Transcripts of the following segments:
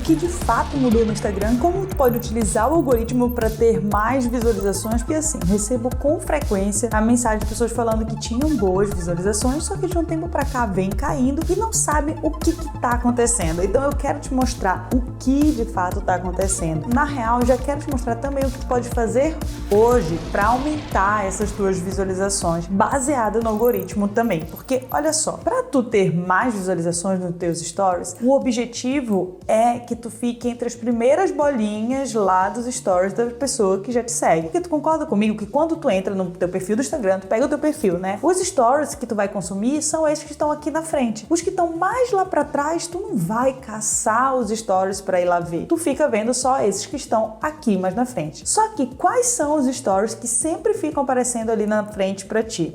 que de fato mudou no Instagram, como tu pode utilizar o algoritmo para ter mais visualizações, porque assim, recebo com frequência a mensagem de pessoas falando que tinham boas visualizações, só que de um tempo para cá vem caindo e não sabem o que tá acontecendo. Então eu quero te mostrar o que de fato tá acontecendo. Na real, eu já quero te mostrar também o que tu pode fazer hoje para aumentar essas tuas visualizações, baseado no algoritmo também. Porque olha só, para tu ter mais visualizações nos teus stories, o objetivo é que tu fique entre as primeiras bolinhas lá dos stories da pessoa que já te segue. Porque tu concorda comigo que quando tu entra no teu perfil do Instagram, tu pega o teu perfil, né? Os stories que tu vai consumir são esses que estão aqui na frente. Os que estão mais lá pra trás, tu não vai caçar os stories pra ir lá ver. Tu fica vendo só esses que estão aqui mais na frente. Só que quais são os stories que sempre ficam aparecendo ali na frente pra ti?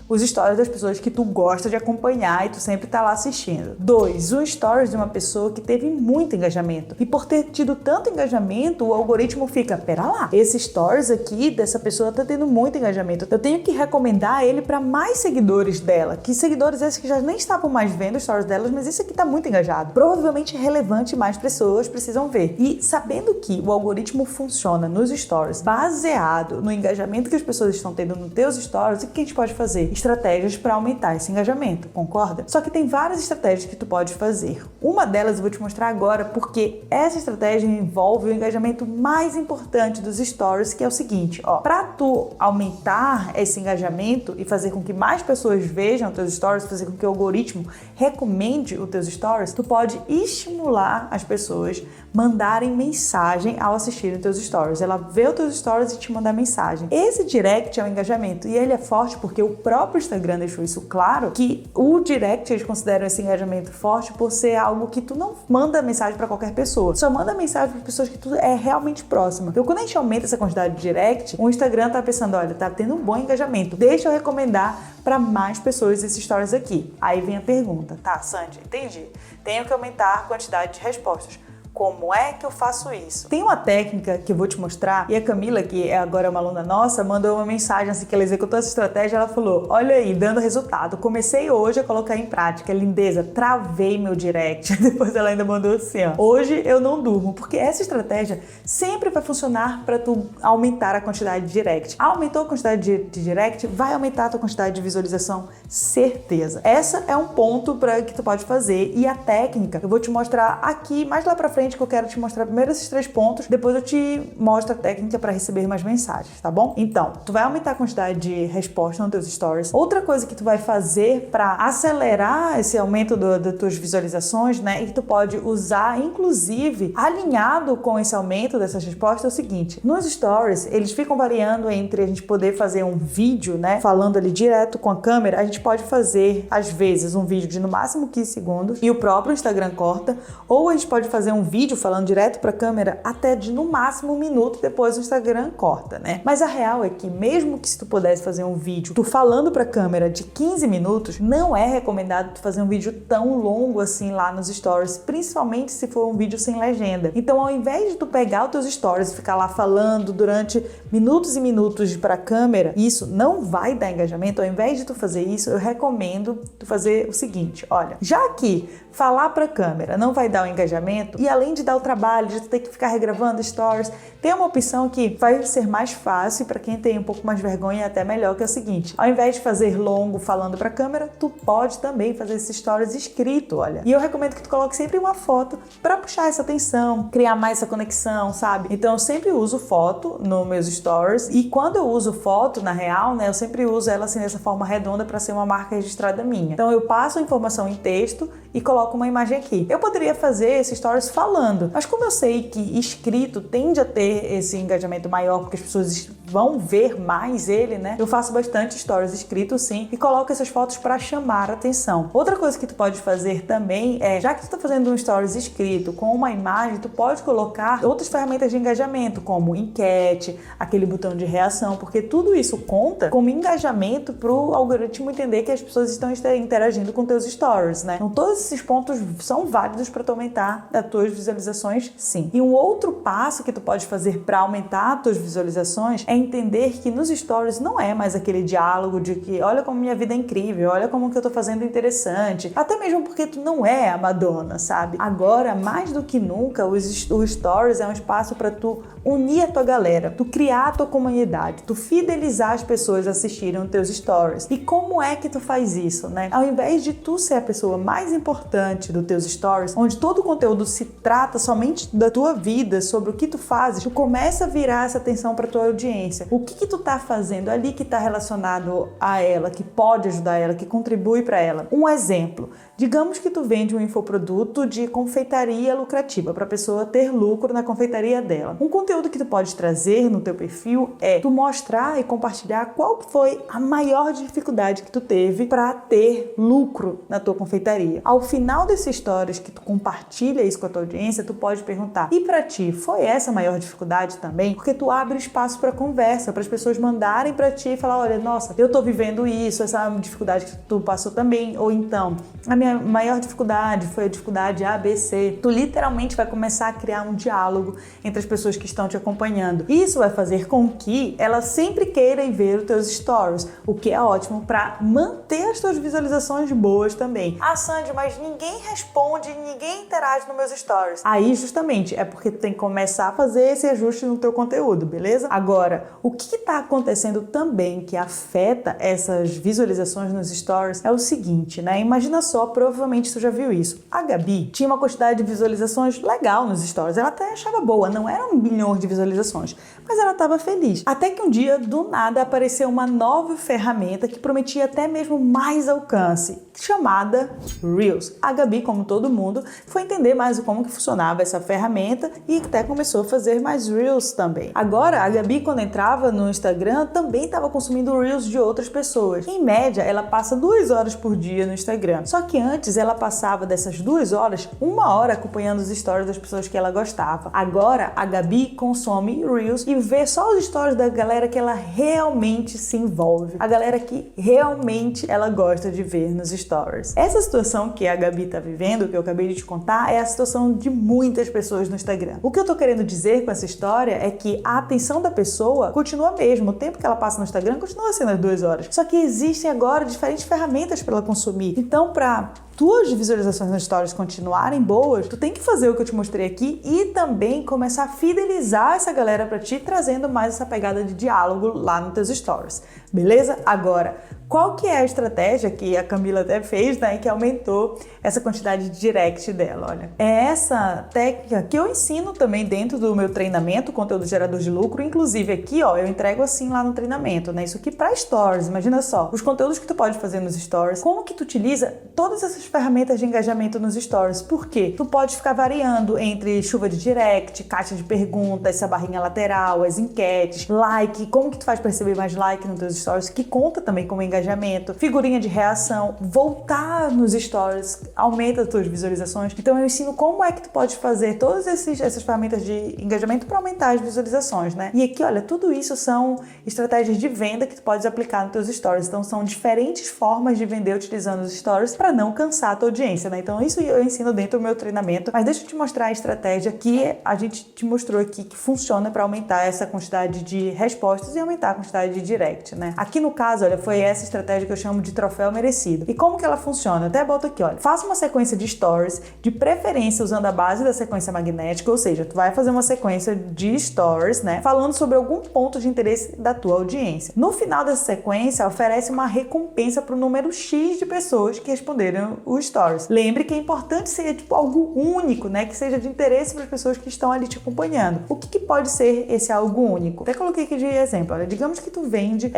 Os stories das pessoas que tu gosta de acompanhar e tu sempre tá lá assistindo. 2, um stories de uma pessoa que teve muito engajamento. E por ter tido tanto engajamento, o algoritmo fica, pera lá, esse stories aqui dessa pessoa tá tendo muito engajamento. Eu tenho que recomendar ele para mais seguidores dela. Que seguidores esses que já nem estavam mais vendo os stories delas, mas esse aqui tá muito engajado. Provavelmente relevante, mais pessoas precisam ver. E sabendo que o algoritmo funciona nos stories baseado no engajamento que as pessoas estão tendo nos teus stories, o que a gente pode fazer? Estratégias para aumentar esse engajamento, concorda? Só que tem várias estratégias que tu pode fazer. Uma delas eu vou te mostrar agora porque essa estratégia envolve o engajamento mais importante dos stories, que é o seguinte, ó, para tu aumentar esse engajamento e fazer com que mais pessoas vejam os teus stories, fazer com que o algoritmo recomende os teus stories, tu pode estimular as pessoas mandarem mensagem ao assistirem os teus stories. Ela vê os teus stories e te manda mensagem. Esse direct é o engajamento e ele é forte porque o próprio Instagram deixou isso claro, que o direct eles consideram esse engajamento forte por ser algo que tu não manda mensagem para qualquer pessoa, só manda mensagem para pessoas que tu é realmente próxima. Então quando a gente aumenta essa quantidade de direct, o Instagram tá pensando, olha, tá tendo um bom engajamento, deixa eu recomendar para mais pessoas esses stories aqui. Aí vem a pergunta, tá, Sandy, entendi, tenho que aumentar a quantidade de respostas. Como é que eu faço isso? Tem uma técnica que eu vou te mostrar e a Camila, que agora é uma aluna nossa, mandou uma mensagem assim que ela executou essa estratégia. Ela falou, olha aí, dando resultado. Comecei hoje a colocar em prática. Lindeza, travei meu direct. Depois ela ainda mandou assim, ó. Hoje eu não durmo, porque essa estratégia sempre vai funcionar para tu aumentar a quantidade de direct. Aumentou a quantidade de direct, vai aumentar a tua quantidade de visualização, certeza. Essa é um ponto para que tu pode fazer e a técnica eu vou te mostrar aqui, mais lá pra frente, que eu quero te mostrar primeiro esses 3 pontos, depois eu te mostro a técnica para receber mais mensagens, tá bom? Então, tu vai aumentar a quantidade de respostas nos teus stories. Outra coisa que tu vai fazer para acelerar esse aumento das tuas visualizações, né, e que tu pode usar, inclusive, alinhado com esse aumento dessas respostas, é o seguinte, nos stories, eles ficam variando entre a gente poder fazer um vídeo, né, falando ali direto com a câmera, a gente pode fazer, às vezes, um vídeo de no máximo 15 segundos e o próprio Instagram corta, ou a gente pode fazer um vídeo falando direto para a câmera até de no máximo 1 minuto, depois o Instagram corta, né? Mas a real é que mesmo que se tu pudesse fazer um vídeo, tu falando para a câmera de 15 minutos, não é recomendado tu fazer um vídeo tão longo assim lá nos stories, principalmente se for um vídeo sem legenda. Então, ao invés de tu pegar os teus stories e ficar lá falando durante minutos e minutos para a câmera, isso não vai dar engajamento. Ao invés de tu fazer isso, eu recomendo tu fazer o seguinte, olha, já que falar para a câmera não vai dar o engajamento e além de dar o trabalho de tu ter que ficar regravando stories, tem uma opção que vai ser mais fácil para quem tem um pouco mais vergonha, até melhor, que é o seguinte, ao invés de fazer longo falando para a câmera, tu pode também fazer esses stories escrito, olha. E eu recomendo que tu coloque sempre uma foto para puxar essa atenção, criar mais essa conexão, sabe? Então eu sempre uso foto nos meus stories e quando eu uso foto, na real, né, eu sempre uso ela assim dessa forma redonda para ser uma marca registrada minha. Então eu passo a informação em texto e coloco uma imagem aqui. Eu poderia fazer esses stories falando, mas como eu sei que escrito tende a ter esse engajamento maior, porque as pessoas vão ver mais ele, né? Eu faço bastante stories escritos sim e coloco essas fotos para chamar a atenção. Outra coisa que tu pode fazer também é, já que tu tá fazendo um stories escrito com uma imagem, tu pode colocar outras ferramentas de engajamento, como enquete, aquele botão de reação, porque tudo isso conta como engajamento pro algoritmo entender que as pessoas estão interagindo com teus stories, né? Então todos esses pontos são válidos para tu aumentar as tuas visualizações, sim. E um outro passo que tu pode fazer para aumentar as tuas visualizações é entender que nos stories não é mais aquele diálogo de que olha como minha vida é incrível, olha como que eu tô fazendo interessante, até mesmo porque tu não é a Madonna, sabe? Agora, mais do que nunca, o stories é um espaço para tu unir a tua galera, tu criar a tua comunidade, tu fidelizar as pessoas a assistirem os teus stories. E como é que tu faz isso, né? Ao invés de tu ser a pessoa mais importante dos teus stories, onde todo o conteúdo se trata somente da tua vida, sobre o que tu fazes, tu começa a virar essa atenção para tua audiência. O que tu tá fazendo ali que tá relacionado a ela, que pode ajudar ela, que contribui para ela. Um exemplo, digamos que tu vende um infoproduto de confeitaria lucrativa para a pessoa ter lucro na confeitaria dela. Um conteúdo que tu pode trazer no teu perfil é tu mostrar e compartilhar qual foi a maior dificuldade que tu teve para ter lucro na tua confeitaria. Ao final desses stories que tu compartilha isso com a tua audiência, tu pode perguntar: e para ti, foi essa a maior dificuldade também? Porque tu abre espaço para conversa, para as pessoas mandarem para ti e falar: olha, nossa, eu tô vivendo isso, essa dificuldade que tu passou também, ou então, a minha maior dificuldade foi a dificuldade A, B, C. Tu literalmente vai começar a criar um diálogo entre as pessoas que estão te acompanhando. Isso vai fazer com que elas sempre queiram ver os teus stories, o que é ótimo para manter as tuas visualizações boas também. Ah, Sandy, mas ninguém responde, ninguém interage nos meus stories. Aí, justamente, é porque tu tem que começar a fazer esse ajuste no teu conteúdo, beleza? Agora, o que está acontecendo também que afeta essas visualizações nos stories é o seguinte, né? Imagina só, provavelmente tu já viu isso. A Gabi tinha uma quantidade de visualizações legal nos stories. Ela até achava boa, não eram milhões de visualizações, mas ela estava feliz. Até que um dia, do nada, apareceu uma nova ferramenta que prometia até mesmo mais alcance, chamada Reels. A Gabi, como todo mundo, foi entender mais como que funcionava essa ferramenta e até começou a fazer mais Reels também. Agora, a Gabi, quando entrava no Instagram, também estava consumindo Reels de outras pessoas. Em média, ela passa 2 horas por dia no Instagram. Só que antes, ela passava dessas 2 horas, 1 hora acompanhando os stories das pessoas que ela gostava. Agora, a Gabi consome Reels e vê só os stories da galera que ela realmente se envolve. A galera que realmente ela gosta de ver nos stories. Essa situação que a Gabi tá vivendo, que eu acabei de te contar, é a situação de muitas pessoas no Instagram. O que eu tô querendo dizer com essa história é que a atenção da pessoa continua mesmo. O tempo que ela passa no Instagram continua sendo as 2 horas. Só que existem agora diferentes ferramentas para ela consumir. Então, para tuas visualizações nas stories continuarem boas, tu tem que fazer o que eu te mostrei aqui e também começar a fidelizar essa galera para ti, trazendo mais essa pegada de diálogo lá nos teus stories. Beleza? Agora, qual que é a estratégia que a Camila até fez, né, que aumentou essa quantidade de direct dela? Olha, é essa técnica que eu ensino também dentro do meu treinamento, conteúdo gerador de lucro. Inclusive aqui, ó, eu entrego assim lá no treinamento, né? Isso aqui para stories. Imagina só, os conteúdos que tu pode fazer nos stories, como que tu utiliza todas essas ferramentas de engajamento nos stories. Por quê? Tu pode ficar variando entre chuva de direct, caixa de perguntas, essa barrinha lateral, as enquetes, like, como que tu faz para receber mais like nos teus stories, que conta também como engajamento, figurinha de reação, voltar nos stories, aumenta as tuas visualizações. Então eu ensino como é que tu pode fazer todas essas ferramentas de engajamento para aumentar as visualizações, né? E aqui, olha, tudo isso são estratégias de venda que tu podes aplicar nos teus stories. Então são diferentes formas de vender utilizando os stories para não cansar a tua audiência, né? Então isso eu ensino dentro do meu treinamento, mas deixa eu te mostrar a estratégia que a gente te mostrou aqui que funciona para aumentar essa quantidade de respostas e aumentar a quantidade de direct, né? Aqui no caso, olha, foi essa estratégia que eu chamo de troféu merecido. E como que ela funciona? Eu até boto aqui, olha, faça uma sequência de stories, de preferência usando a base da sequência magnética, ou seja, tu vai fazer uma sequência de stories, né, falando sobre algum ponto de interesse da tua audiência. No final dessa sequência, oferece uma recompensa para o número X de pessoas que responderam os stories. Lembre que é importante ser tipo algo único, né, que seja de interesse para as pessoas que estão ali te acompanhando. O que pode ser esse algo único? Até coloquei aqui de exemplo, olha, digamos que tu vende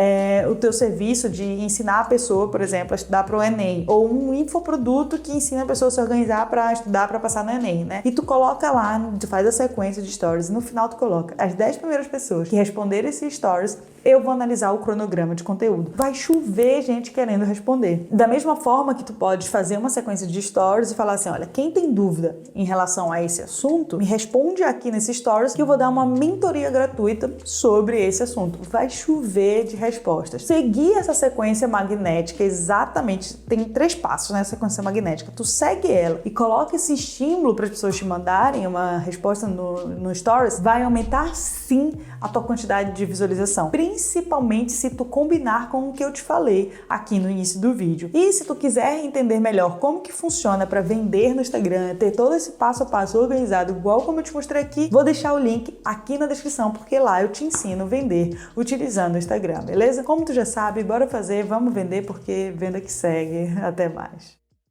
o teu serviço de ensinar a pessoa, por exemplo, a estudar para o Enem, ou um infoproduto que ensina a pessoa a se organizar para estudar para passar no Enem, né? E tu coloca lá, tu faz a sequência de stories e no final tu coloca as 10 primeiras pessoas que responderam esses stories eu vou analisar o cronograma de conteúdo. Vai chover gente querendo responder. Da mesma forma que tu pode fazer uma sequência de stories e falar assim, olha, quem tem dúvida em relação a esse assunto, me responde aqui nesse stories que eu vou dar uma mentoria gratuita sobre esse assunto. Vai chover de respostas. Seguir essa sequência magnética, exatamente, tem 3 passos nessa sequência magnética. Tu segue ela e coloca esse estímulo para as pessoas te mandarem uma resposta no stories, vai aumentar sim a tua quantidade de visualização, principalmente se tu combinar com o que eu te falei aqui no início do vídeo. E se tu quiser entender melhor como que funciona para vender no Instagram, ter todo esse passo a passo organizado, igual como eu te mostrei aqui, vou deixar o link aqui na descrição, porque lá eu te ensino a vender utilizando o Instagram, beleza? Como tu já sabe, bora fazer, vamos vender, porque venda que segue. Até mais.